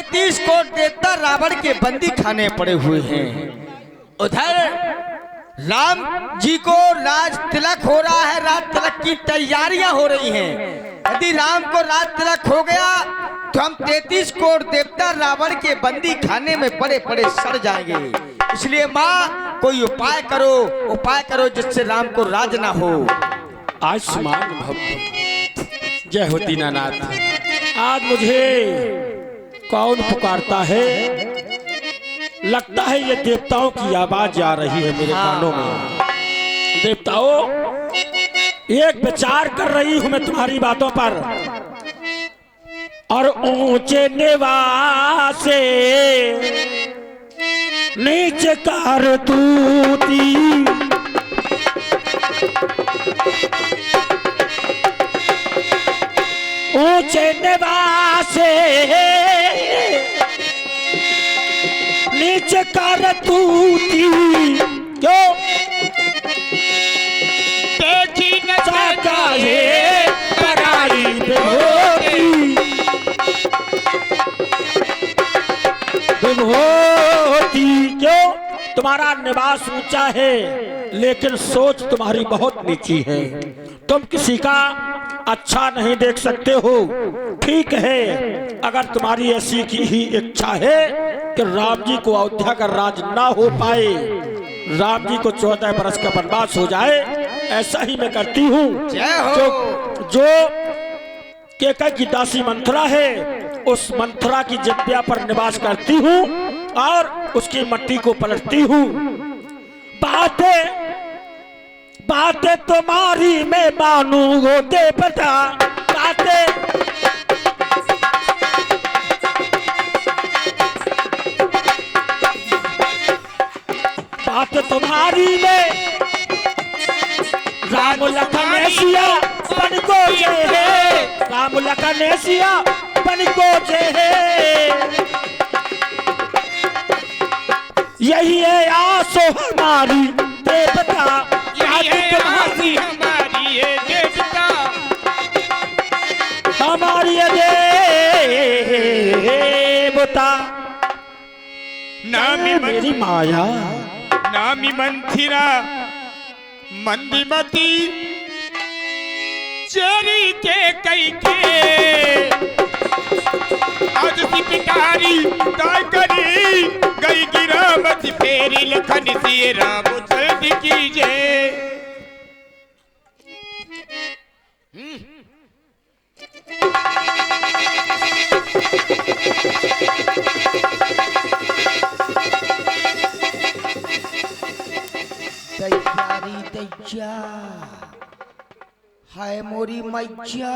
33 coat देवता रावण के बंदी खाने पड़े हुए हैं। उधर राम जी को राज तिलक हो रहा है, राज तिलक की तैयारियां हो रही हैं। यदि राम को राज तिलक हो गया तो हम 33 कोट देवता रावण के बंदी खाने में बड़े बड़े सड़ जाएंगे। इसलिए माँ कोई उपाय करो जिससे राम को राज ना हो। आयुष्मान भव। जय हो दीनानाथ। आज मुझे कौन पुकारता है? लगता है ये देवताओं की आवाज आ रही है मेरे कानों में। देवताओं, एक विचार कर रही हूं मैं तुम्हारी बातों पर। और ऊंचे निवासे नीचे कारतूती, ऊंचे निवासे नीचे कारतूती, क्यों देखी न जाता है पराई विभूति, विभूति। क्यों? तुम्हारा निवास ऊंचा है लेकिन सोच तुम्हारी बहुत नीची है। तुम किसी का अच्छा नहीं देख सकते हो। ठीक है, अगर तुम्हारी ऐसी की ही इच्छा है कि राम जी को अयोध्या का राज ना हो पाए, राम जी को 14 बरस का वनवास हो जाए, ऐसा ही मैं करती हूँ। जो केकई की दासी मंथरा है, उस मंथरा की जिब्या पर निवास करती हूँ और उसकी मट्टी को पलटती हूँ। बातें तुम्हारी मैं मानू हो देवता, बात तुम्हारी में राम लखन सिया बन को जय है, राम लखन सिया बन को जय है। यही है आसो हमारी देवता, हमारी है देवता, हमारी देवता। नामी मेरी माया, नामी मंथिरा मंदिमती, चेरी के कई के आज सी पिटारी ताय करी गई गिरामत फेरी लखन सी राम जल्दी कीजिए। तैयारी तैया हाय मोरी मैया।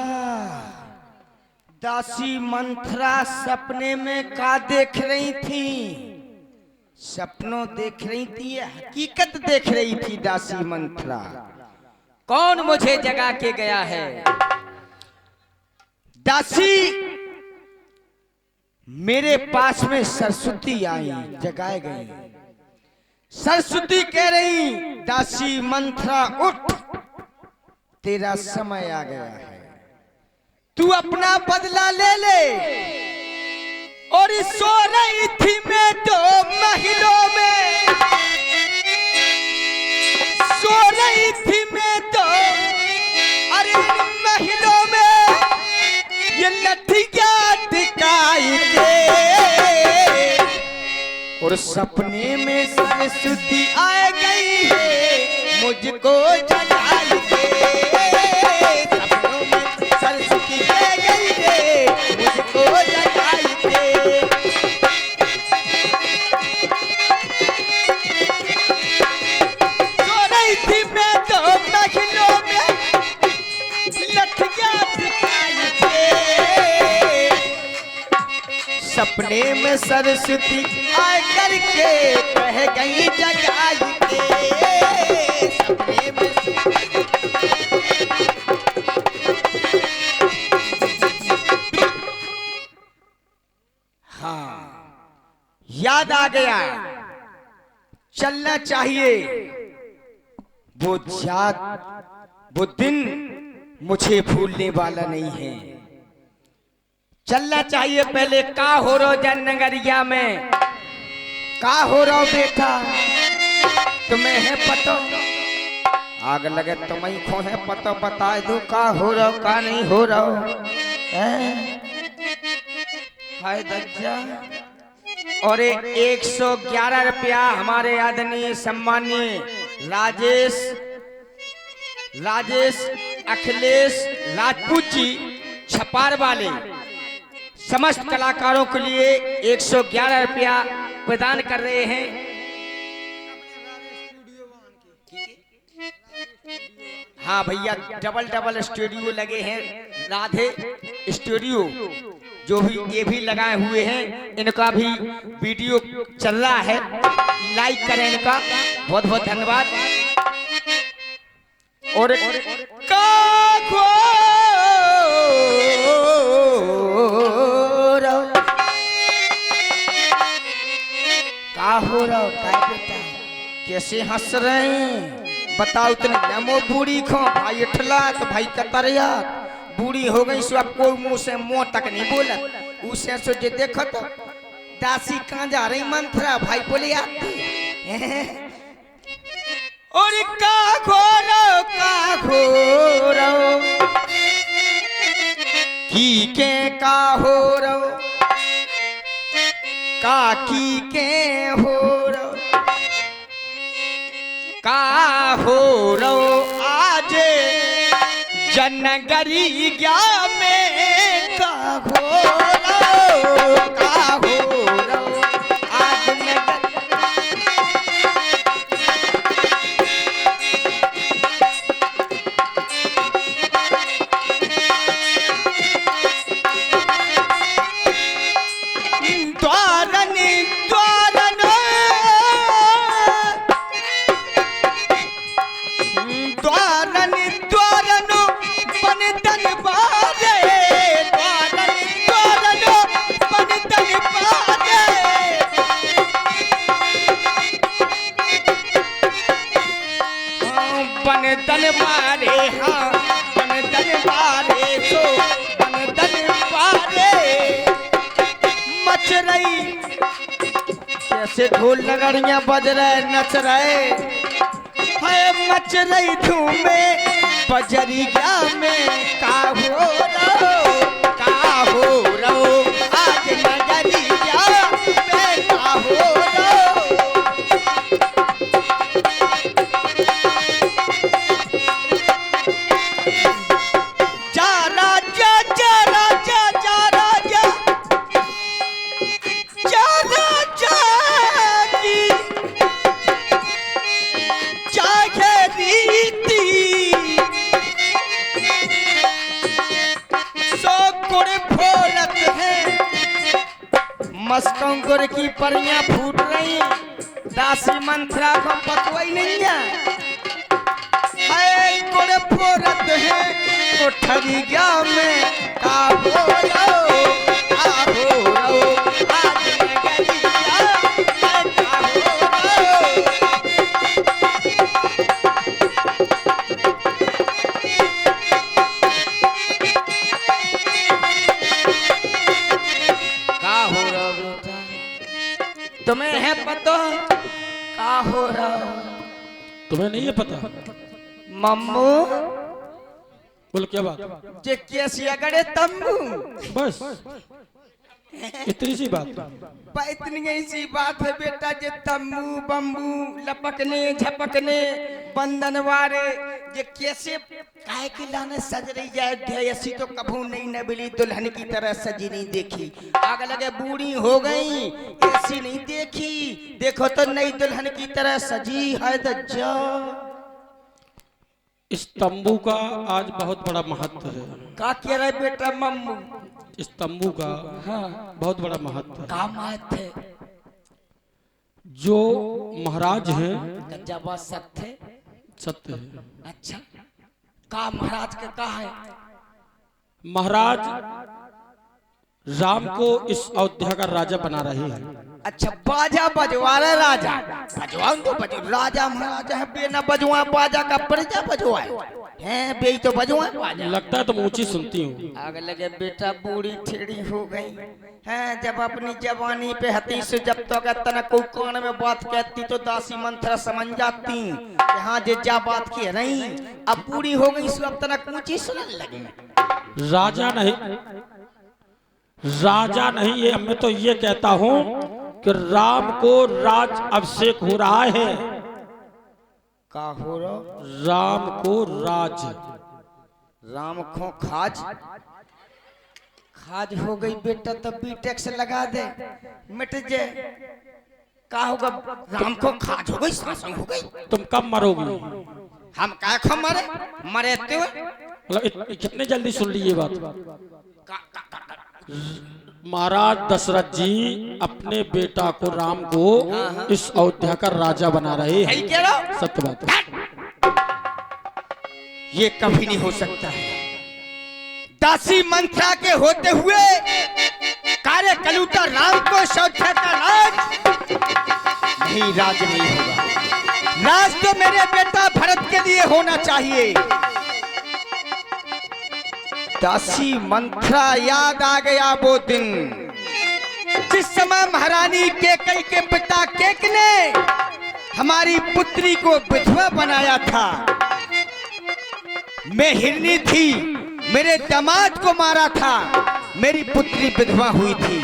दासी मंथरा सपने में का देख रही थी? सपनों देख रही थी, हकीकत देख रही थी दासी मंथरा। कौन मुझे जगा के गया है? दासी मेरे पास में सरस्वती आई, जगाए गई। सरस्वती कह रही, दासी मंथरा उठ, तेरा समय आ गया है, तू अपना बदला ले ले। और सो रही थी मैं तो महलों में, सो रही थी मैं तो अरे महलों में, ये लठियां टिकाई के। और सपने में सरस्वती आ गई है, मुझको जगाई के। सपनों में सरस्वती आ गई है, मुझको जगाई के। सो रही थी मैं तो महलों में, लठियां टिकाई के। सपने में सरस्वती आ करके कह गई जगाई के। सपने में हाँ, याद आ गया, चलना चाहिए। वो याद, वो दिन मुझे भूलने वाला नहीं है। चलना चाहिए पहले। का हो रो जन नगरिया में, का हो रो बेटा तुम्हें है पतो? आग लगे तुम्हें खो है पतो, बता दो का हो रो का नहीं हो रो। हाय दज्जा। और 111 रुपया हमारे आदरणीय सम्मानीय राजेश अखिलेश राजपूत जी छपार वाले समस्त कलाकारों के लिए 111 रुपया प्रदान कर रहे हैं। हाँ भैया, डबल स्टूडियो लगे हैं, राधे स्टूडियो जो भी ये भी लगाए हुए हैं, इनका भी वीडियो चल रहा है, लाइक करें इनका, बहुत बहुत धन्यवाद। और का हो रहा बेटा, कैसे हंस रहे हैं बताओ? इतने नमो बूढ़ी खो भाई ठला तो भाई कतरिया बूढ़ी हो गई सो अब कोई मुंह से मुंह तक नहीं बोला। उसे सो जे देखो तो दासी कहाँ जा रही मंथरा भाई बोले आती। और का घोरो की के का हो रो, का की के हो रो, का हो रो आज जनगरी गया में, का हो रो, का हो रो आज बन मारे, हाँ बन मारे सो बन मारे मच रही। कैसे ढोल नगरियां बज रहे नच रहे है, मच रही धूमे बजरिया में, का हो रो आज नगरिया में, का हो रो। मस्कों की परियां फूट रही, दासी मंथरा को पकवाई नहीं है, गुड़ फोरत है कोठरी गया में, का हो रो आज नगरिया में, का हो रो। का हो रहा बेटा तुम्हें है पता? का हो रहा तुम्हें नहीं है पता? मम्मू बोल क्या बात? जे कैसी गड़े तम्बू, बस इतनी सी बात। इतनी सी बात है बेटा, जे तम्बू बम्बू लपकने झपकने बंधन वारे जे कैसे काहे की लाने सज रही जाए, ऐसी तो कभू नहीं नबली दुल्हन की तरह सजी नहीं देखी। आग लगे बूढ़ी हो गई ऐसी नहीं देखी, देखो तो नई दुल्हन की तरह सजी है दज्जा। इस तंबू का आज बहुत बड़ा महत्व है। का कह रहे बेटा मम्मू? इस तंबू का हाँ बहुत बड़ा महत्व है। का महत्व है? जो महाराज हैं जब सत्य सत्य है। अच्छा, का महाराज का कहा है? महाराज राम को इस अयोध्या का राजा बना रहे हैं। अच्छा बाजा बजवा रहे राजा, बजवाओ तो बजो, राजा महाराजा है बे ना बजवा बाजा का परिचय बजवाए हैं बे तो बजवा बाजा। लगता है तुम ऊंची सुनती हूँ। आग लगे बेटा बूढ़ी ठेड़ी हो गई हैं, जब अपनी जवानी पे हती से जब तो अगर तना कोई कान में बात कहती तो दासी मंत्र समझ जाती यहाँ जे जा बात की रही, अब बूढ़ी हो गई सो अब तना ऊंची सुनने लगी। राजा नहीं ये मैं तो ये कहता हूँ कि राम को राज अभिषेक हो रहा है। का हो रहा? राम को राज, राम को खाज, खाज हो गई बेटा तो बी टैक्स लगा दे मिट जाए। का होगा? राम को खाज हो गई, शासन हो गई। तुम कब मरोगी? हम क्या खो मरे? मरे तो मतलब कितने जल्दी सुन ली ये बात? महाराज दशरथ जी अपने बेटा को राम को इस अयोध्या का राजा बना रहे हैं। सत्य बात है। ये कभी नहीं हो सकता है। दासी मंत्रा के होते हुए कार्य कलूटा राम को अयोध्या का राज नहीं, राज नहीं होगा। राज तो मेरे बेटा भरत के लिए होना चाहिए। दासी मंत्रा याद आ गया वो दिन जिस समय महारानी केकई के पिता केक ने हमारी पुत्री को विधवा बनाया था। मैं हिरनी थी, मेरे दामाद को मारा था, मेरी पुत्री विधवा हुई थी,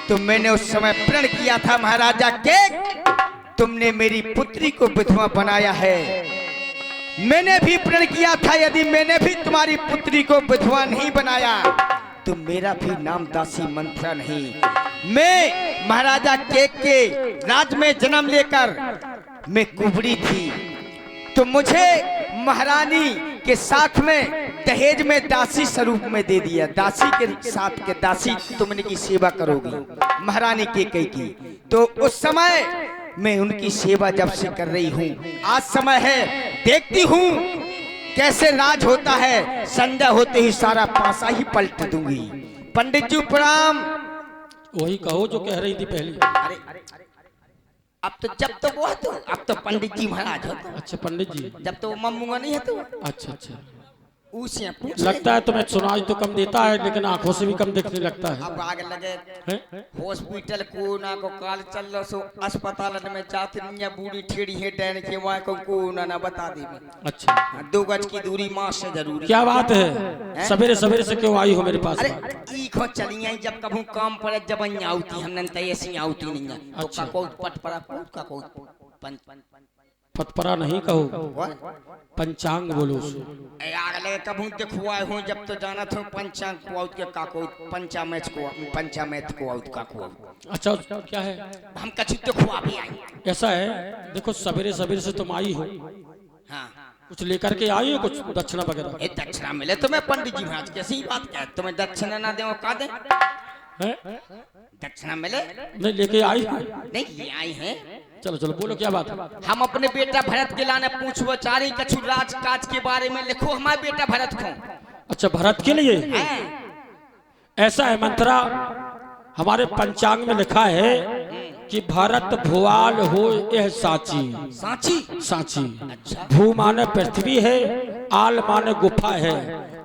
तो मैंने उस समय प्रण किया था महाराजा केक तुमने मेरी पुत्री को विधवा बनाया है। मैंने भी प्रण किया था यदि मैंने भी तुम्हारी पुत्री को विधवा नहीं बनाया तो मेरा भी नाम दासी मंत्रा नहीं। मैं महाराजा केक के राज में जन्म लेकर मैं कुबड़ी थी, तो मुझे महारानी के साथ में दहेज में दासी स्वरूप में दे दिया। दासी के साथ के दासी तुमने की सेवा करोगी महारानी केकई की। तो उस समय मैं उनकी सेवा जब से कर रही हूँ, आज समय है देखती हूँ कैसे राज होता है। संध्या होते ही सारा पासा ही पलट दूंगी। पंडित जी प्रणाम। वही कहो जो कह रही थी पहले। अरे अब तो जब तो वो है तो अब तो पंडित जी महाराज हो तो। अच्छा पंडित जी, जब तो मम्मुआ नहीं है तो। अच्छा अच्छा, उसे पूछ लगता है तुम्हें सुनाई तो कम देता है लेकिन आंखों से भी कम देखने लगता है। अब आगे लगे हॉस्पिटल को ना को काल चल रहा सो अस्पताल में जाते नहीं है, बूढ़ी ठेड़ी है डैन के वहाँ को ना बता दी। अच्छा 2 गज की दूरी माँ से जरूरी। क्या बात है, सवेरे सवेरे से क्यों आई हो मेरे पास? अरे खो चली आई जब कभी काम पड़े जब आती हमने तो ऐसी आती नहीं है। अच्छा। तो पट पड़ा का को पटपरा नहीं कहो, पंचांग बोलो। अगले कभी देखुआ हूँ जब तो जाना था पंचांग को आउट के काको पंचामृत को आउट का को। अच्छा क्या है? हम कछु देखुआ भी आई। ऐसा है, देखो सवेरे सवेरे से तुम आई हो, हाँ कुछ लेकर के आई हो, कुछ दक्षिणा वगैरह? दक्षिणा मिले तुम्हें पंडित जी महाराज कैसी बात क्या? तुम्हें दक्षिणा ना दे का दे? दक्षिणा मिले नहीं लेके आई? नहीं ये आई है। चलो चलो बोलो क्या बात है? हम अपने बेटा भरत के लाने पूछो चारी कछु राज काज के बारे में लिखो हमारे बेटा भरत को। अच्छा भरत के लिए ऐसा है मंत्रा, हमारे पंचांग में लिखा है कि भरत भुआल हो यह साची। साची साची। अच्छा। भू माने पृथ्वी है, आल माने गुफा है,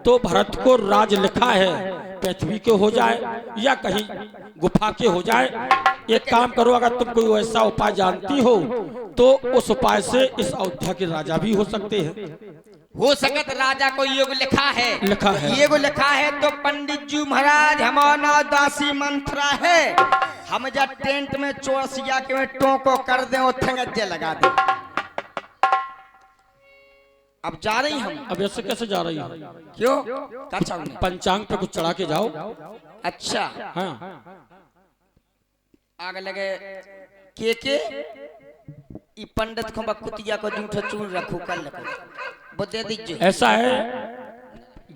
तो भरत को राज लिखा है पृथ्वी के हो जाए या कहीं गुफा के हो जाए। एक काम करो, अगर तुम कोई ऐसा उपाय जानती हो तो उस उपाय से इस अयोध्या के राजा भी हो सकते हैं। हो सकत राजा को योग लिखा है, लिखा है ये को लिखा है तो पंडित जी महाराज हमारा दासी मंत्रा है। हम जब टेंट में चौरसिया के में टोको कर दे और थंगज्जे लगा दे। अब जा रही हम। अब ऐसे कैसे जा रही हो? क्यों? कच्चा पंचांग पे कुछ चढ़ा के जाओ। अच्छा हाँ। आगे लगे के ई पंडित को बकुतिया को जूठा चूर रखो कर वो दे दीजिए। ऐसा है,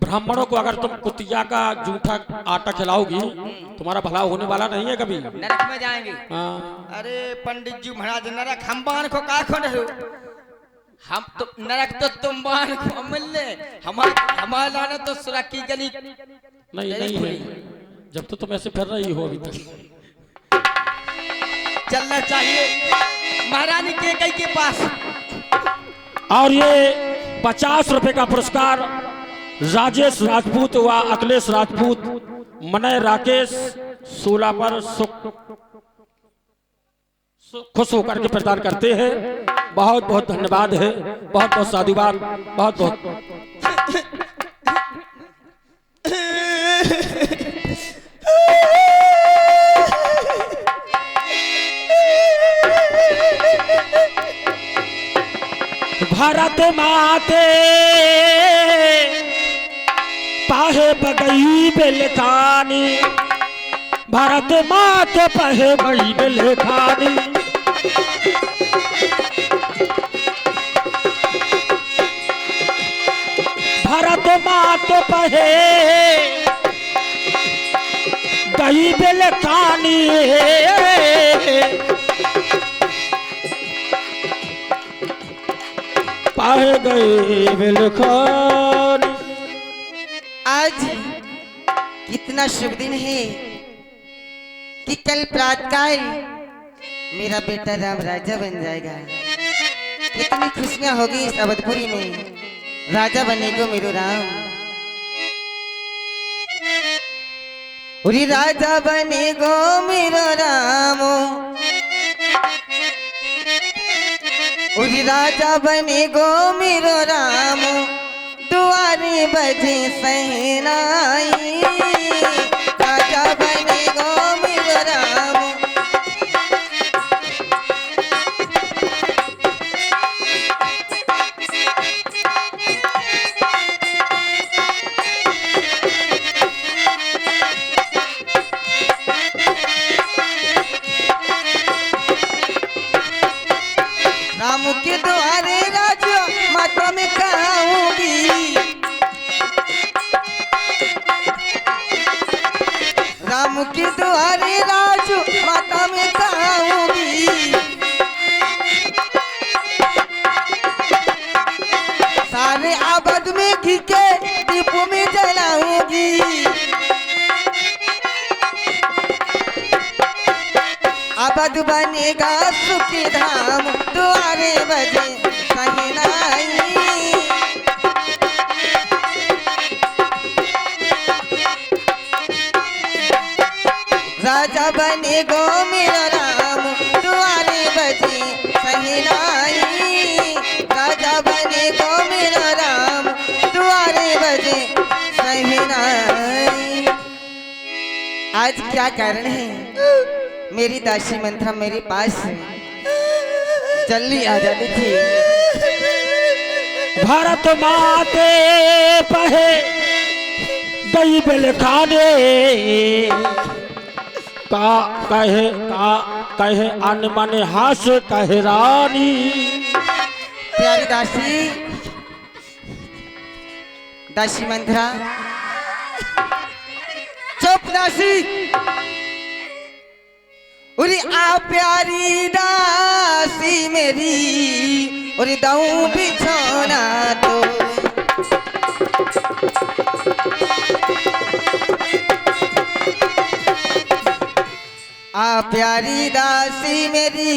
ब्राह्मणों को अगर तुम कुतिया का जूठा आटा खिलाओगी तुम्हारा भला होने वाला नहीं है कभी। नरक में जाएंगे। हाँ। अरे पंडित जी महाराज नरक हम बान को का खो रहे हो? हम तो नरक तो तुम बान को मिलने हमारा लाना तो सुरख की गली नहीं है, जब तो तुम ऐसे फिर रही हो अभी तक। चलना चाहिए महारानी कैकेयी के पास। और ये 50 रुपए का पुरस्कार राजेश राजपूत व अखिलेश राजपूत मनय राकेश सूला पर खुश होकर के प्रदान करते हैं। बहुत बहुत धन्यवाद है, बहुत बहुत साधुवाद, बहुत बहुत। भारत माते पाहे बगई बेलखानी, भारत माते पाहे बगई बेलखानी। भारत माते पाहे गई बेलखानी, पाहे गई बेलखानी। आज कितना शुभ दिन है कि कल प्रातःकाल मेरा बेटा राम राजा बन जाएगा। कितनी खुशियां होगी इस अवधपुरी में, राजा बनेगो मेरो राम। उरी राजा बनेगो मेरो राम, उरी राजा बनेगो मेरो राम। दुआरे बजे सहनाई, राजा बनेगो मेरो राम। राम के द्वारे राजा माता में कहूँगी, राम के द्वारे राजू माता में कहूँगी। सारे आबाद में घी के दीपों में जलाऊंगी। आबाद बनेगा सुखी धाम, द्वारे बजे सहनाई। राजा बनेगो मेरो राम, द्वारे बजे सहनाई। राजा बनेगो मेरो राम, द्वारे बजे सहनाई। आज क्या कारण है? मेरी दासी मंत्रा मेरे पास जल्दी आ जाती थी। भारत माते पहे गई बेलखाने, का कहे अन मन हास कहे रानी। प्यारी दासी, दासी मंत्रा चुप दासी। उरी आ प्यारी दासी मेरी, उरी दाऊं बिछोना तो। आ प्यारी दासी मेरी,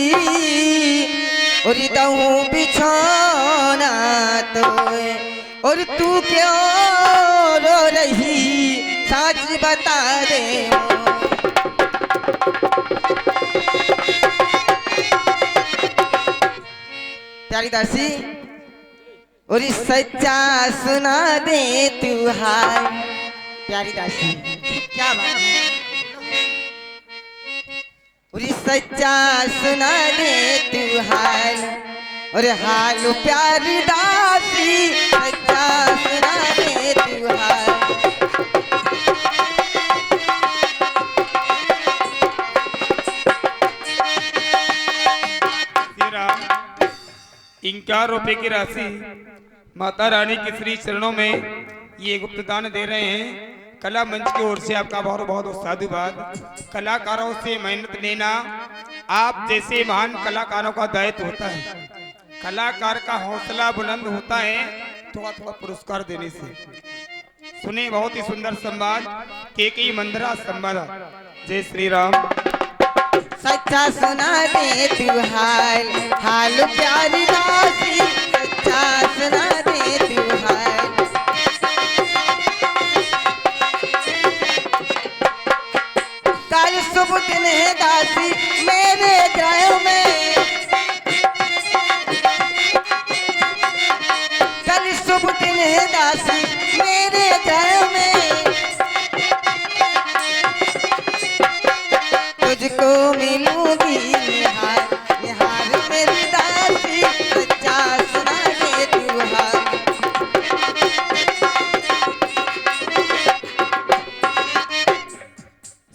उरी दाऊं बिछोना तो। और तू क्यों रो रही सच बता दे। प्यारी दासी, और सच्चा सुना दे तू हाल। प्यारी दासी क्या बात है? और सच्चा सुना दे तू हाल, और हाल प्यारी दासी सच्चा सुना दे तू हाल। इक्यावन रुपए की राशि माता रानी के श्री चरणों में ये गुप्तदान दे रहे हैं। कला मंच की ओर से आपका बहुत बहुत साधुवाद। कलाकारों से मेहनत लेना आप जैसे महान कलाकारों का दायित्व होता है। कलाकार का हौसला बुलंद होता है थोड़ा थोड़ा पुरस्कार देने से। सुने बहुत ही सुंदर संवाद, कैकेयी मंत्रा संवाद। जय श्री राम। सच्चा सुना दे तू हाल हाल प्यारी दासी सच्चा सुना दे तू हाल। कल शुभ दिन है दासी मेरे ग्रह में, कल शुभ दिन है दासी मेरे ग्रह में, तुझको मिलूंगी निहार निहार मेरी दासी सच्चा सुना दे तू हाल।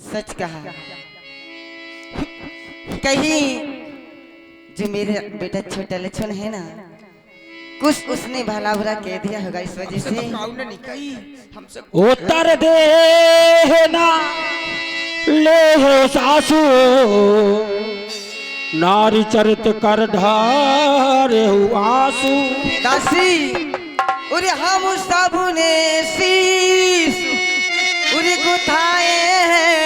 सच कहा, कहीं जो मेरे बेटा छोटा लक्ष्मण है ना, कुछ उसने भला बुरा कह दिया होगा इस वजह से। नहीं कही हमसे उत्तर दे ना ले हो सासू, नारी चरित कर ढारे हो आंसू। दासी उरे हम सब ने शीश उरे गुथाए हैं,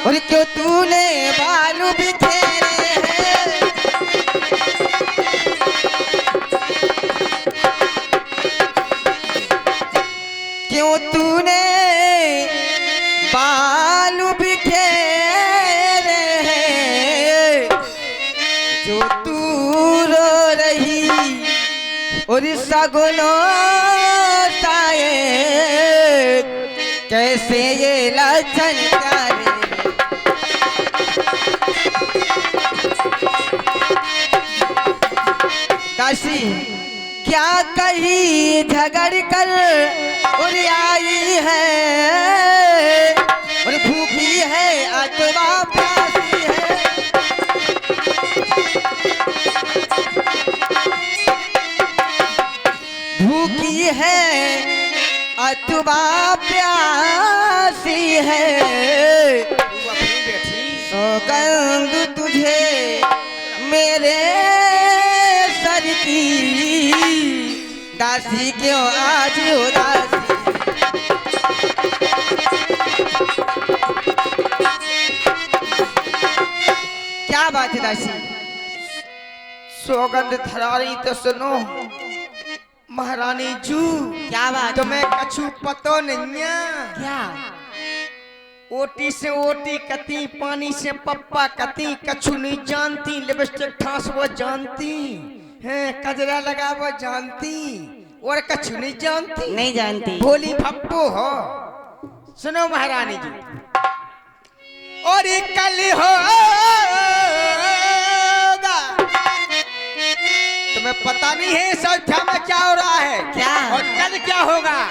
और क्यों तूने बालू बिखेरे हैं, क्यों तूने बालू बिखेरे हैं, जो तू रो रही और सगुनो शायद कैसे ये लक्षण प्यारे। दासी क्या कही झगड़ कर और आई है, और भूखी है अथवा प्यासी है, भूखी है अथवा प्यासी है, सौगंध तुझे मेरे सर की दासी क्यों आज उदासी। क्या बात है दासी? सौगंध धरा रही तो सुनो महारानी जू। क्या बात? तुम्हें कछु पतो नहीं है क्या? ओटी से ओटी कती, पानी से पप्पा कती, कछु नहीं जानती, लिपस्टिक ठास वो जानती है, कजरा लगा वो जानती, और कछु नहीं जानती। नहीं जानती। भोली भप्पो हो। सुनो महारानी जी, और ये कल होगा, तुम्हें पता नहीं है इस अयोध्या में क्या हो रहा है, क्या? और कल क्या होगा।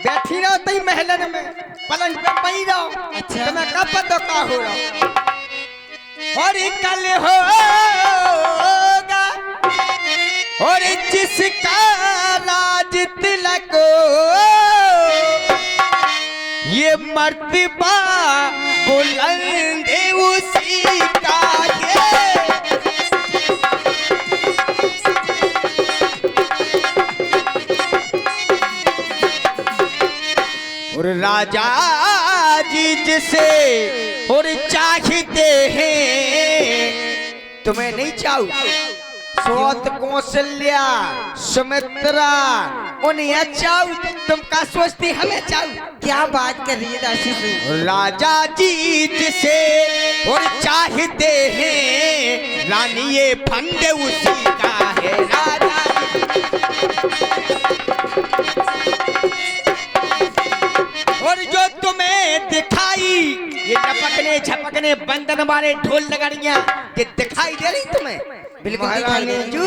बैठी रहो तई महलन में, पलंग पे पई रहो। अच्छा। तुम्हें कब पता क्या हो रहा, और ये कल होगा, और जिसका राज तिलक ये मर्तबा बुलंद उसी का ये। और राजा जी जिसे और चाहते हैं, तुम्हें नहीं चाहू, स्वत कौशल्या सुमित्रा उन्हें चाहू, तुम का सोचती हमें चाहू। क्या बात कर रही है दासी तू? राजा जी जिसे और चाहते हैं, रानी ये फंड उसी का है। राजा और जो तुम्हें दिखाई ये लपकने झपकने बंदन वाले ढोल लगड़ियां ये दिखाई दे रही तुम्हें? बिल्कुल दिखाई दे रही। जू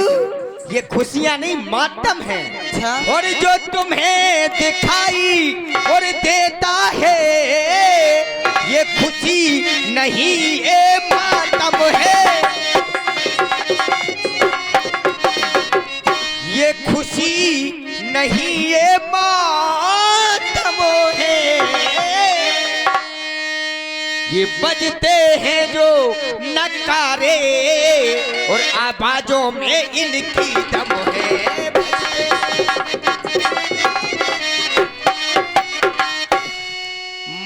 ये खुशियां नहीं मातम है। अच्छा। और जो तुम्हें दिखाई और देता है ये खुशी नहीं ये मातम है, ये खुशी नहीं ये मातम है। ये बजते हैं जो नकारे और आवाजों में इनकी दम है।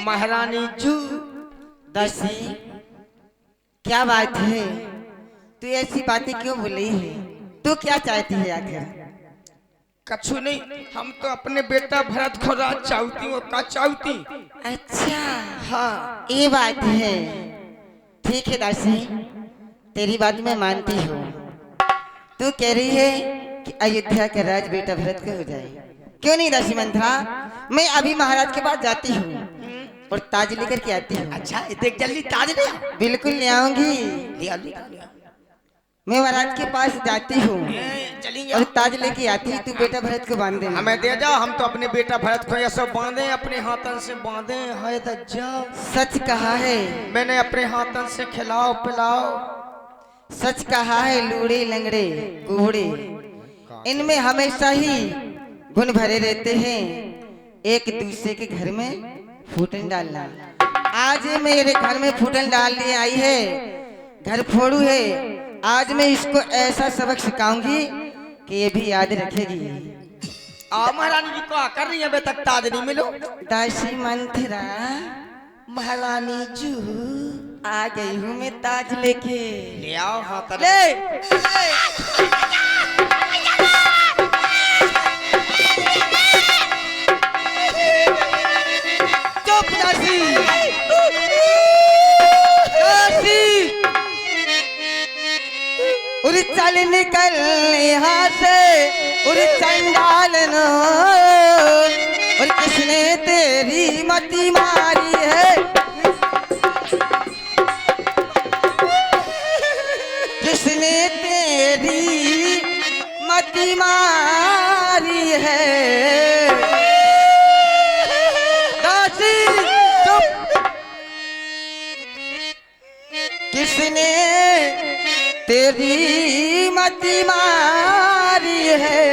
महारानी जू दासी, क्या बात है? तू ऐसी बातें क्यों बोली है? तू क्या चाहती है आखिर? कछु नहीं, हम तो अपने बेटा भरत को राज चाहती हूँ का चाहती। अच्छा, हाँ ये बात है। ठीक है दासी, तेरी बात मैं मानती हूँ। तू कह रही है कि अयोध्या का राज बेटा भरत का हो जाए। क्यों नहीं दासी मंथरा, मैं अभी महाराज के पास जाती हूँ और ताज लेकर के आती हूँ। अच्छा, देख जल्दी ताज ले आओ। बिल्कुल ले आऊंगी। ले आओ, ले आओ, ले आओ। मैं महाराज के पास जाती हूँ चलेंगे और ताज लेके आती हूँ। तू बेटा भरत को बांध दे। हमें दे जाओ, हम तो अपने बेटा भरत को ये सब बांधे, अपने हाथन से बांधे है तो जाओ। सच कहा है, मैंने अपने हाथन से खिलाओ पिलाओ। सच कहा है। लूड़े लंगड़े कूड़े, इनमें हमेशा ही गुण भरे रहते हैं। एक दूसरे के घर में फूटन डालना। आज मेरे घर में फूटन डालने आई है, घर फोड़ू है। आज मैं इसको ऐसा सबक सिखाऊंगी कि ये भी याद रखेगी। आओ महारानी जी को आकर रही है, अभी तक ताज नहीं मिलो। दासी मंथरा, महारानी जी आ गई हूँ मैं ताज लेके। ले आओ हाथन। ले चुप दासी, दासी, उरी चल निकल यहाँ से, उरी चंडालन, और किसने तेरी मती मारी है? किसने तेरी मती मारी है? दासी चुप। किसने तेरी मती मारी है?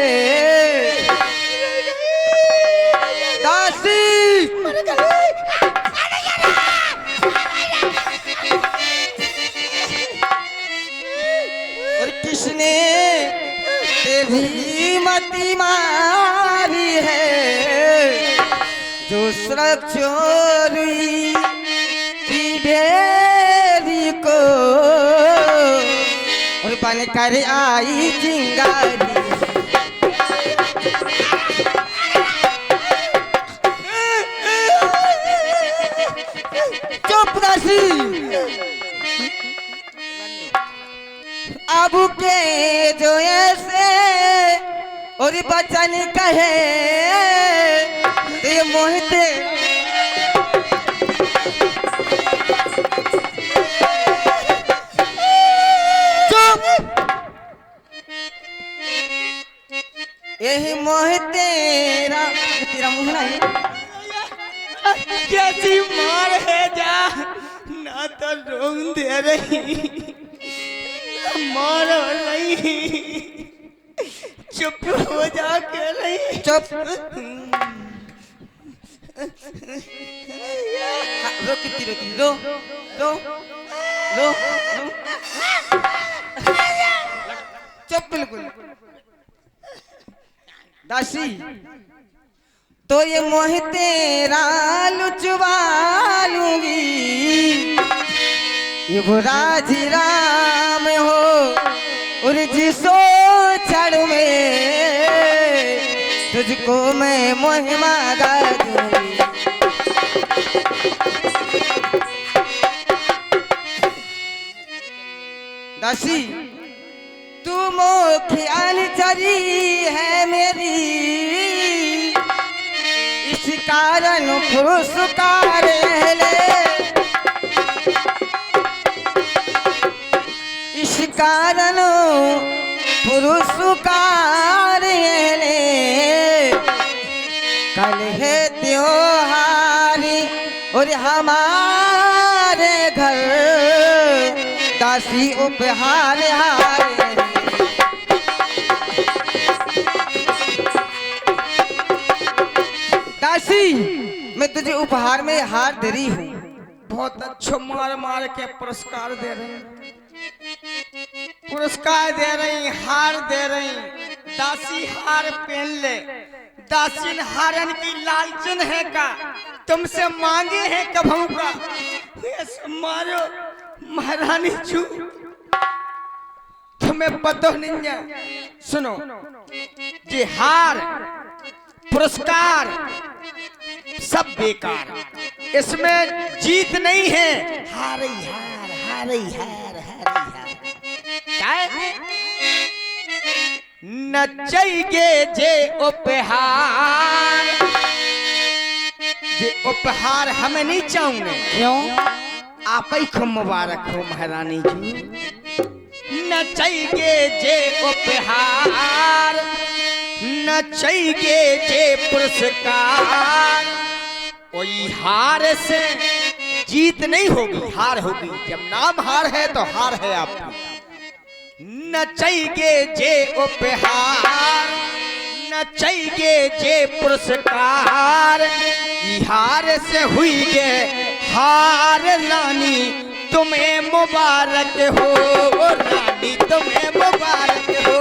दासी और किसने तेरी मती मारी है? जो सड़क चोरी की ढेरी को और बन कर आई चिंगारी। चुप दासी, अब के जो ऐसे और बचन कहे ये मोहिते यही मोह तेरा तेरा मुंह नहीं। कैसी मार है जा ना तो रोंग दे रही, मार नहीं, चुप हो जा के रही। चुप। रो कितनी रोती, रो रो रो रो। चुप बिल्कुल। दासी, तो ये मोह तेरा लुचवा लूंगी। ये बुरा राम हो और जिसो छड़ में तुझको मैं मोह मांगा दूंगी। दासी, तू मोखियाल चरी है मेरी, इस कारण पुरस्कार ले, इस कारण पुरस्कार ले। कल है त्योहार और हमारे घर दासी उपहार हारे। दासी, मैं तुझे उपहार में हार दे रही हूँ। बहुत अच्छा मार मार के पुरस्कार दे रहे हैं, पुरस्कार दे रही, हार दे रही। दासी हार पहन ले। दासी हारन की लालचन है का, तुमसे मांगे है कभू का। ऐसे मारो महारानी जू, तुम्हें पता नहीं है। सुनो, ये हार पुरस्कार सब बेकार, इसमें जीत नहीं है। हार ही हार, हार ही हार, हार ही हार। क्या है? नचैगे जे उपहार, ये उपहार हमें नहीं चाहूंगे। क्यों? आप ही को मुबारक हो महारानी जी। नचैगे जे उपहार, नचैगे जे पुरस्कार, कोई हार से जीत नहीं होगी, हार होगी। जब नाम हार है तो हार है आपकी। नचैगे जे उपहार, नचैगे जे पुरस्कार, हार से हुई गे हार रानी तुम्हें मुबारक हो, रानी तुम्हें मुबारक हो।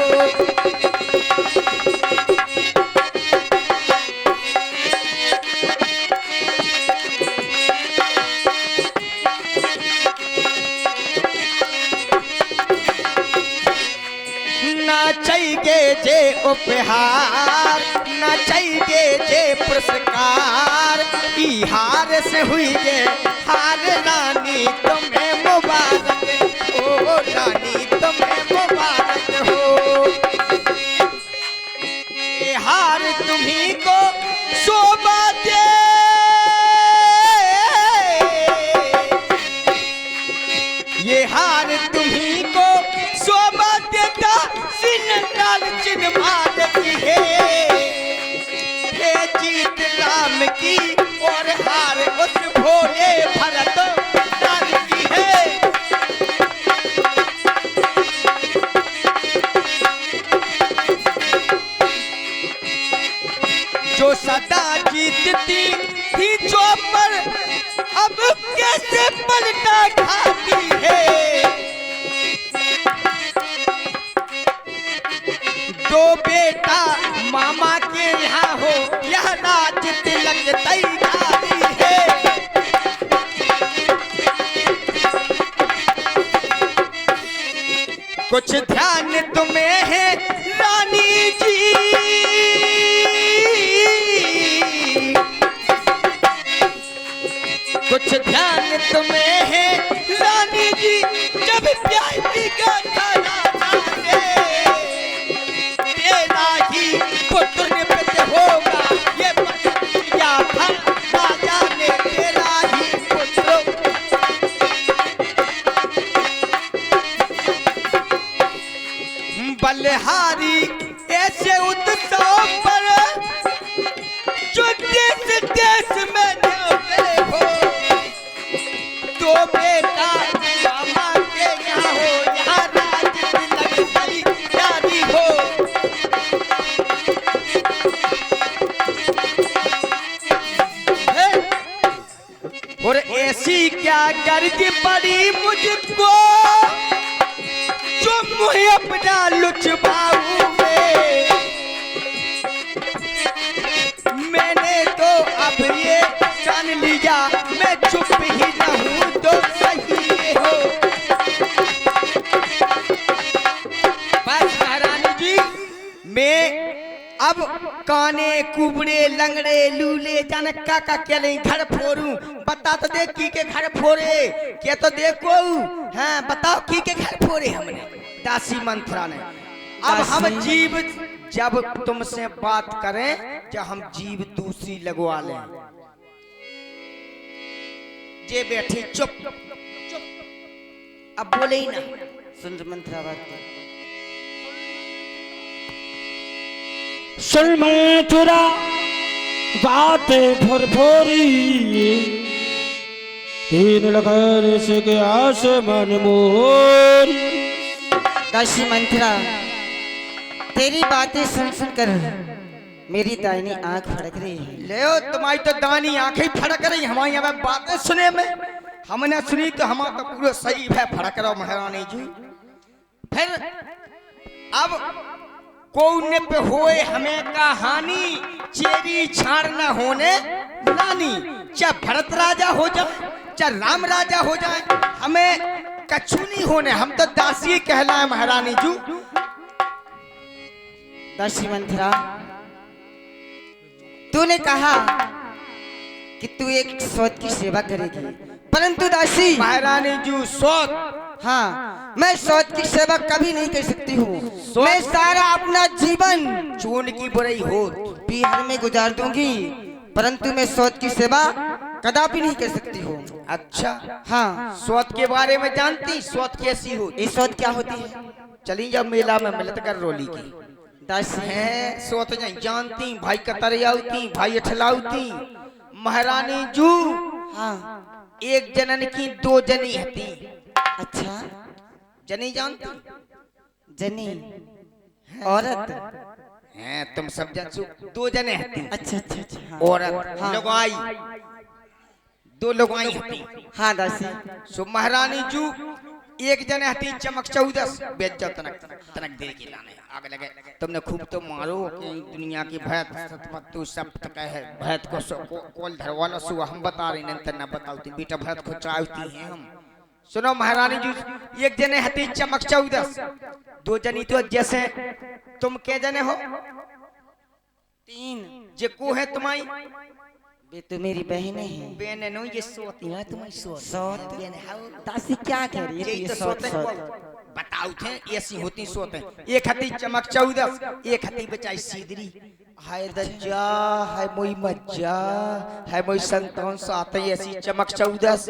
नचैगे जे उपहार, नचैगे जे पुरस्कार, ई हार से हुई गे हार रानी तुम्हें मुबारक हो, रानी तुम्हें मुबारक हो। ये हार तुम्ही को शोभा दे, ये हार तुम्ही को शोभा देता सिंगाल चिन्माल की है। ये जीत राम की और हार उस भोले भरत लाल की है। जो सदा जीतती थी चौपर, अब कैसे पलटा खाती है। जो बेटा मामा के यहाँ हो, यह राज तिलक तैयारी है। कुछ ध्यान तुम्हें है रानी जी, कुछ ध्यान तुम्हें है रानी जी, जब प्यारी का खाना पुत्र निपट होगा, ये या था राजा ने तेरा ही पुत्र। बलिहारी ऐसे उत्सव पर जो देश देश में न्योते हो, तो बेटा मामा के यहाँ हो, यहाँ राज तिलक तैयारी हो। और ऐसी क्या गर्ज पड़ी मुझको, जो मुझे अपना लुचबाऊ में, मैंने तो अब ये जान लिया, मैं चुप ही रहूं तो सही हो। बस महारानी जी, मैं अब काने कुबड़े लंगड़े लूले जाने का क्या नहीं घर फोड़ू। बता तो देख की के घर फोड़े, क्या तो देखो। हाँ बताओ की के घर फोड़े हमने, दासी मंत्रा ने। अब हम जीव जब तुमसे बात करें, जब हम जीव दूसरी लगवा लें। जे बैठी चुप चुप, अब बोले ही ना। सुन मंत्रा बात सुन मंत्रा बातें भोरी, तीन लगन से के आसमान मोर। दासी मंत्रा, तेरी बातें सुन सुन कर मेरी दाहिनी आंख फड़क रही है। ले तुम्हारी तो दानी आंखें फड़क रही, हमारी यहाँ बातें सुने में हमने सुनी तो हम तो पूरा सही है फड़क रहा महारानी जी। फिर अब कोने पे होए हमें कहानी, चेरी छाड़ न होने रानी। चाहे भरत राजा हो जाए, चाहे राम राजा हो जाए, हमें कछु नहीं होने, हम तो दासी कहलाए महारानी जू। दासी मंथरा, तूने कहा कि तू एक सौत की सेवा करेगी, परंतु दासी महारानी जू सौत, हाँ, मैं सौत की सेवा कभी नहीं कर सकती हूँ। मैं सारा अपना जीवन चून की बुराई हो बिहार में गुजार दूंगी, परंतु मैं सौत की सेवा कदापि नहीं कर सकती हूँ। अच्छा, हाँ, सौत के बारे में जानती, सौत कैसी हो? ये सौत क्या होती है? चली जब मेला में मिलत कर रोली की दासी है, सौत जानती, भाई कतरियावती, भाई अठलावती। महारानी जू हाँ, एक जनन की दो जनी हती। अच्छा, जनी जानती जनी औरत, हैं, तुम सब जन दो जने हती। अच्छा अच्छा अच्छा, हाँ, औरत हाँ, लुगाई, दो लुगाई हती। हाँ दासी, सो महारानी जू एक जने हती चमक चौदस, बेज्जो तनक तनक दे के लाने आगे लगे। तुमने खूब तो मारो कि दुनिया की भैत सतपत्तू सब तक है, भैत को कोल धरवाला सु हम बता रही नंतर ना बताऊती, बेटा भैत को चाहती हैं हम। सुनो महारानी जी, एक जने हती चमक चौदस, दो जनी तो जैसे तुम के जने हो? तीन, जे को है तुम्हारी वे तो मेरी बहनें हैं। बहने नो, ये सोती है तुम्हारी सोत। सौत, बहने हाउ दासी क्या कह रही है? यही ये तो सौत सोते सौत, बताओ थे ऐसी होती सोते। एक हती चमक चौदस, एक हती बचाई सीधरी। हाय दज्जा, हाय मोई मज्जा, हाय मोई संतान साथ ऐसी चमक चौदस।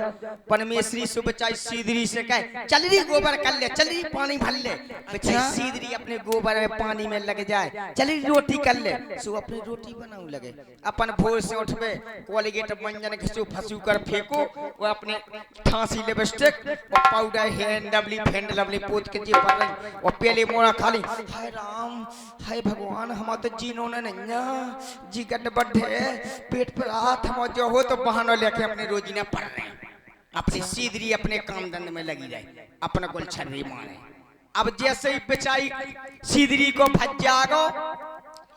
परमेश्वरी सु बचाई सीधरी से कहे चल रही गोबर कर ले, चल रही पानी भर ले। बचाई सीधरी अपने गोबर में पानी में लग जाए, चल रही रोटी कर ले, सो अपनी रोटी बनाऊ लगे। अपन भोर से उठबे, कोलगेट मंजन घिसू फंसू कर फेंको, वो अपने फांसी लिपस्टिक और पाउडर हेयर लवली फेंड लवली पोत के जी पर रही और पहले मोड़ा खाली। हाय राम, हाय भगवान, हम तो जीनो ने नहीं जी गट बढ़े पेट पर हाथ हम जो हो तो बहाना लेके अपने रोजीना पढ़ रहे हैं, अपनी सीधरी अपने काम धंधे में लगी रहे, अपना कुल छर्री मारे। अब जैसे ही बेचाई सीधरी को भज जागो,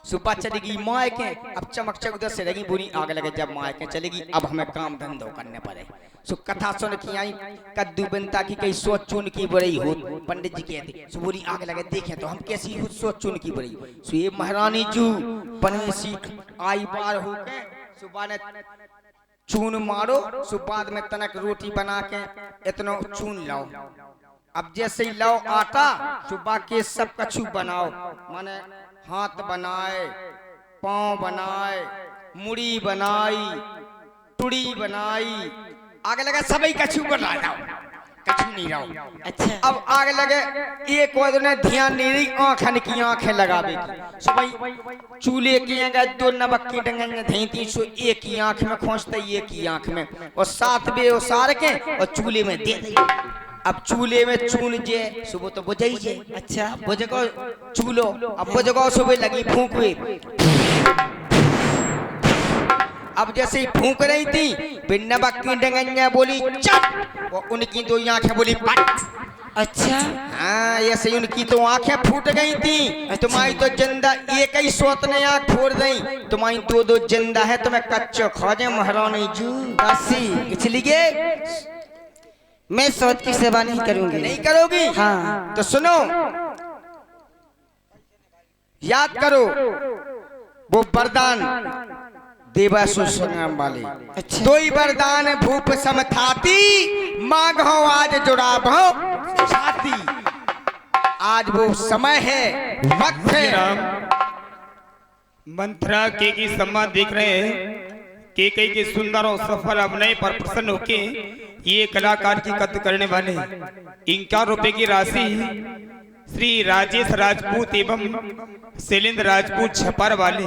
सुबह चलेगी माँ के, अब चमक चौदस से लगी बुरी आग लगे। जब माँ के चलेगी, अब हमें काम धंधो करने पड़े। सो कथा सुन की आई, कद्दू बनता की कई सोच चुन की बड़ी हो, पंडित जी कहते सो बुरी आग लगे, देखे तो हम कैसी हो सोच चुन की बड़ी। सो ये महारानी जू पनवेसी आई बार हो के सुबह ने चून मारो, सो बाद में तनक रोटी बना के इतना चून लाओ। अब जैसे ही लाओ आटा, सुबह के सब कछु बनाओ, माने हाथ बनाए, पांव बनाए, मुड़ी बनाई, टुड़ी बनाई, आगे लगे सभी कछु बना जाओ, कछु नहीं रहो। अच्छा, अब आगे लगे एक और ने ध्यान नहीं रही, आंखन की आंखें लगावे की। सुबह चूल्हे की आगे दो नमक की डंगन धैती, सो एक ही आंख में खोजते, एक ही आंख में, और साथ बे उसार के और चूल्हे में दे दे। अब चूल्हे में चून जे सुबह तो बुझाई जे। अच्छा, बुझगो चूलो, अब बुझगो सुबह लगी फूंकवे। अब जैसे ही फूंक रही थी, बिन्नबक की डंगनिया बोली चट, और उनकी दो आंखें बोली पट। अच्छा, हाँ, ऐसे उनकी तो आंखें फूट गई थी। तुम्हारी तो जिंदा एक ही सोत ने आंख फोड़ दी, तुम्हारी दो दो जिंदा है, तुम्हें कच्चो खोजे महारानी जू। दासी, इसलिए मैं सौत की सेवा नहीं करूंगी। नहीं करोगी? हाँ, तो सुनो, याद करो वो वरदान देवासुर संग्राम वाले। अच्छा, दो ही वरदान भूप समथाती, मांगो आज जुड़ाबो छाती। आज वो समय है, वक्त है। मंथरा की सम्मान देख रहे हैं। केकई के सुंदर और सफल अभिनय पर प्रसन्न होके ये कलाकार की कद करने वाले इनका रुपए की राशि श्री राजेश राजपूत एवं शैलेंद्र राजपूत छपर वाले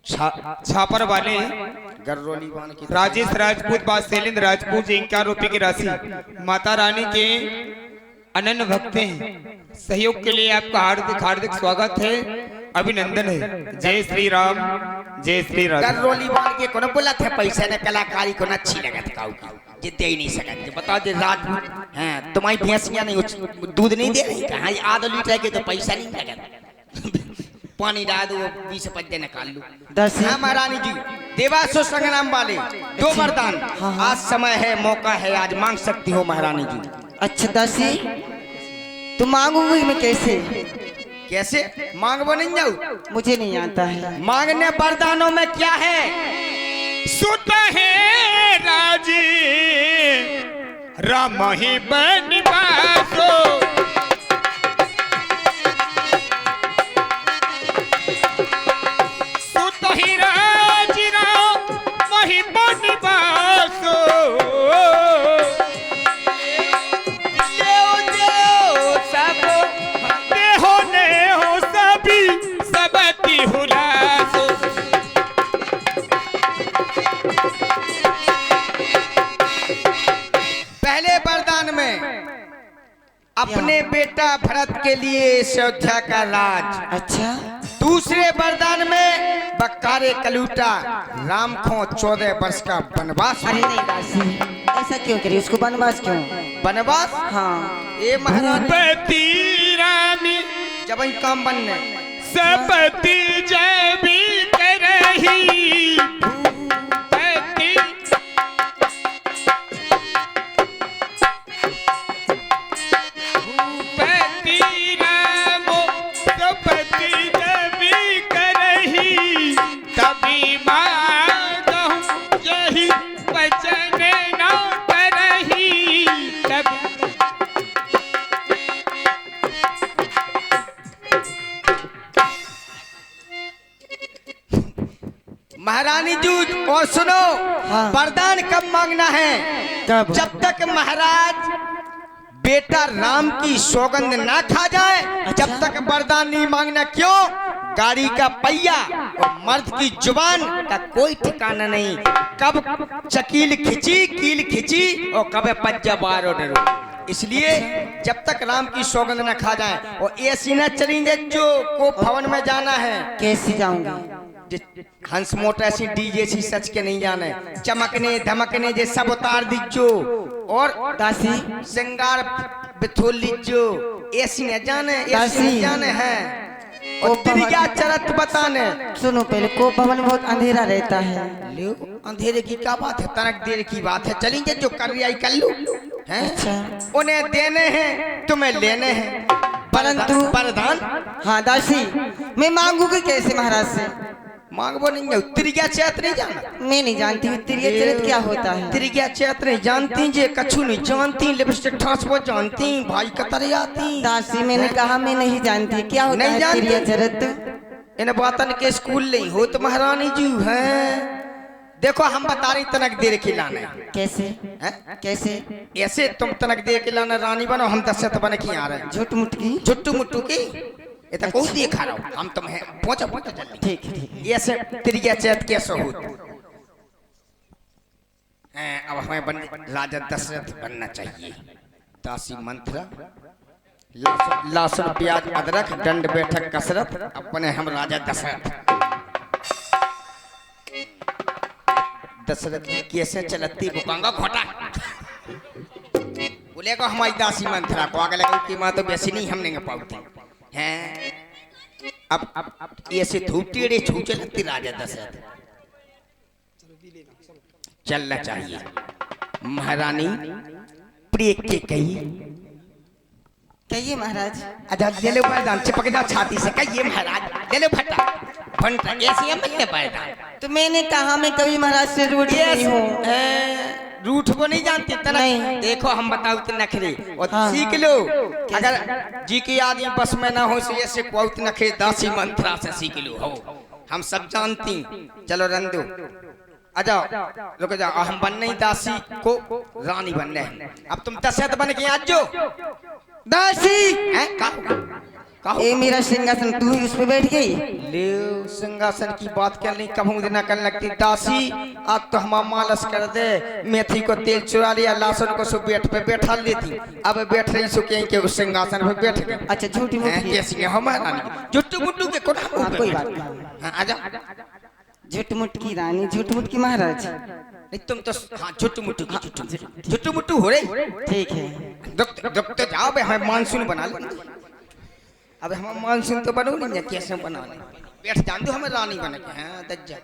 छापर वाले गर्रोली बाण की राजेश राजपूत व शैलेंद्र राजपूत इनका रुपए की राशि माता रानी के अनन्य भक्त हैं। सहयोग के लिए आपका हार्दिक हार्दिक स्वागत है, अभिनंदन है। जय श्री राम, जय श्री राम। गर्रोली बाण के कोनो बोला थे पैसा ने कलाकारी को अच्छी लगत काऊ की जे दे ही नहीं सकते। बताओ जे राजपूत हैं, तुम्हारी भैंसियां नहीं दूध नहीं दे रही, कहां आधा लीटर के तो पैसा नहीं लगत। पानी डाल दो, 20 पत्ते निकाल लो। दासी हाँ महारानी जी, देवासुर संग्राम वाले 2 वरदान। आज समय है, मौका है, आज मांग सकती हो महारानी जी। अच्छा दासी, तुम मांगोगी मैं कैसे? कैसे मांगबो नहीं जाऊ? मुझे नहीं आता है। मांगने वरदानों में क्या है? सुत है राजी राम ही बनिवासो, सुत ही राजी राम ही बनिवासो, सब देहो ने हो सभी सबती हुलासो। पहले वरदान में अपने बेटा भरत के लिए अयोध्या का राज। अच्छा, दूसरे वरदान में बक्कारे कलूटा राम को 14 वर्ष का वनवास। अरे नहीं दासी, ऐसा क्यों करी? उसको वनवास क्यों? वनवास? हाँ, ये महारानी पति रामी जब ही काम बनने सपति जय भी करही, पति पति रामो सपति जय भी करही, तभी मांगहु यही वचन न करही, तभी महारानी जी। और सुनो, हाँ। वरदान कब मांगना है? कब? जब तक महाराज बेटा राम की सौगंध ना खा जाए, जब तक वरदान नहीं मांगना। क्यों? गाड़ी का पहिया और मर्द की जुबान का कोई ठिकाना नहीं। कब चकील खिंची, कील खिंची और कब पंजा बार और डरो। इसलिए जब तक राम की सौगंध न खा जाए। और ऐसी न चलेंगे जो को भवन में जाना है। कैसे जाऊंगा? हंस मोटा सी डीजे सी सच के नहीं जाने, चमकने धमकने जे सब उतार दीजो। और दासी श्रृंगार बिथोल लीजो। ऐसी न जाने, ऐसी दासी। न जाने है। और क्या चरत बताने। सुनो, पहले को भवन में बहुत अंधेरा रहता है। लो, अंधेरे की क्या बात है, तनक देर की बात है। चलेंगे, जो कर रही आई कर लो। हैं? अच्छा, उन्हें देने हैं, तुम्हें लेने हैं। परंतु वरदान हाँ दासी, मैं मांगूंगी कैसे महाराज से? मांगबो नहीं जाओ। त्रिज्ञा चैत नहीं जाना? मैं नहीं जानती हूँ त्रिज्या चरित क्या होता है। त्रिज्ञा चैत नहीं जानती, जे कछु नहीं जानती। लिपस्टिक ठासबो जानती, भाई कतर आती। दासी मैंने कहा मैं नहीं जानती क्या होता नहीं है जानती? त्रिज्या चरित। इन बातन के स्कूल नहीं हो तो महारानी जी हैं। देखो हम बता रही, तनक देर की लाना है। कैसे? हैं? कैसे? ऐसे तुम तनक देर के लाना रानी बनो, हम दशरथ बन के आ रहे हैं। झूठ मूठ की? झुट्टू मुट्टू की ये तो कौन दिखा रहा हूँ। हम तुम्हें पहुंचा पहुंचा जल्दी। ठीक है, ठीक है। ऐसे त्रिज्या चैत कैसे हो? अब हमें राजा दशरथ बनना चाहिए। दासी मंत्र, लहसुन प्याज अदरक, दंड बैठक कसरत, अपने हम राजा दशरथ। दशरथ की कैसे चलती बुकांगा खोटा बोले को हमारी दासी मंत्रा को आगे लगा कि माँ तो वैसी नहीं हम नहीं पाती हैं। अब ऐसे धूपती रे छू चलती राजा दशरथ। चलना चाहिए। महारानी प्रिय के कहिए महाराज। अच्छा ले लो पैदान, चिपक जा छाती से। कहिए महाराज, ले लो फटा फंटा ऐसे हम ले पैदान। तो मैंने कहा मैं कभी महाराज से रूठ नहीं हूँ। रूठ को नहीं जानती तना? नहीं। देखो हम बताओ तो नखरे और हाँ, सीख लो। अगर जी की आदमी बस में ना हो से ऐसे बहुत नखरे दासी मंत्रा से सीख लो। हो हम सब जानती। चलो रन दो, आ जाओ, रुक जाओ। हम बनने ही दासी को रानी बनने हैं। अब तुम दशरथ बन के आज जो दासी हैं। कहो ये मेरा सिंहासन तू ही उस पे बैठ गई। ले सिंहासन की बात कर ली, कभी दिन करने लगती। दासी आज तो हम मालस कर दे, मेथी को तेल चुरा लिया, लहसुन को सो बेट पे बैठा लेती। अब बैठ रही सो के उस सिंहासन पे बैठ गए। अच्छा झूठी मूठी कैसी है हमारा जुट्टू मुट्टू के कोना कोई बात नहीं। आजा। झूठ मुठ की रानी, झूठ मुठ की महाराज। नहीं तुम तो हाँ झुट्टू मुट्टू की झुट्टू मुट्टू हो रही। ठीक है। रुक तो जाओ बे, हमें मानसून बना लो। अब हम मानसून तो बनो नहीं कैसे बनाने बैठ जान दो हमें रानी बने के हाँ दज्जा